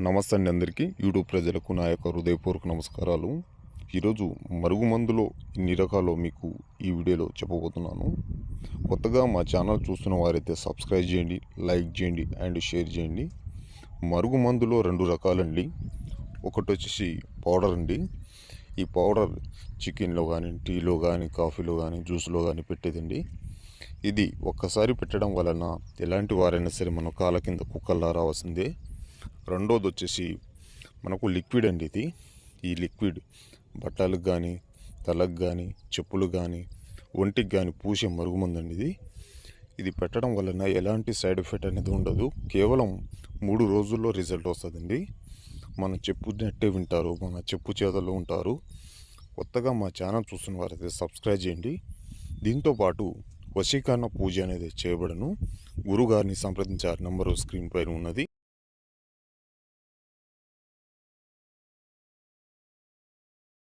నమస్తే అండి అందరికీ యూట్యూబ్ ప్రజలకు నా యొక్క హృదయపూర్వక నమస్కారాలు. ఈరోజు మరుగుమందులో ఎన్ని రకాలో మీకు ఈ వీడియోలో చెప్పబోతున్నాను. కొత్తగా మా ఛానల్ చూస్తున్న వారైతే సబ్స్క్రైబ్ చేయండి, లైక్ చేయండి అండ్ షేర్ చేయండి. మరుగుమందులో రెండు రకాలండి. ఒకటి వచ్చేసి పౌడర్ అండి. ఈ పౌడర్ చికెన్లో కానీ, టీలో కానీ, కాఫీలో కానీ, జ్యూస్లో కానీ పెట్టేదండి. ఇది ఒక్కసారి పెట్టడం వలన ఎలాంటి వారైనా సరే మన కాళ్ళ కింద కుక్కల్లా రావాల్సిందే. రెండోది వచ్చేసి మనకు లిక్విడ్ అండి. ఈ లిక్విడ్ బట్టలకు కానీ, తలకు కానీ, చెప్పులు కానీ, ఒంటికి కానీ పూసే మరుగుమందండి. ఇది పెట్టడం వలన ఎలాంటి సైడ్ ఎఫెక్ట్ అనేది ఉండదు. కేవలం 3 రోజుల్లో రిజల్ట్ వస్తుందండి. మనం చెప్పినట్టే వింటారు, మన చెప్పు చేతల్లో ఉంటారు. కొత్తగా మా ఛానల్ చూస్తున్న వారైతే సబ్స్క్రైబ్ చేయండి. దీంతోపాటు వశీకరణ పూజ అనేది చేయబడను. గురుగారిని సంప్రదించారు, నంబరు స్క్రీన్ పైన ఉన్నది.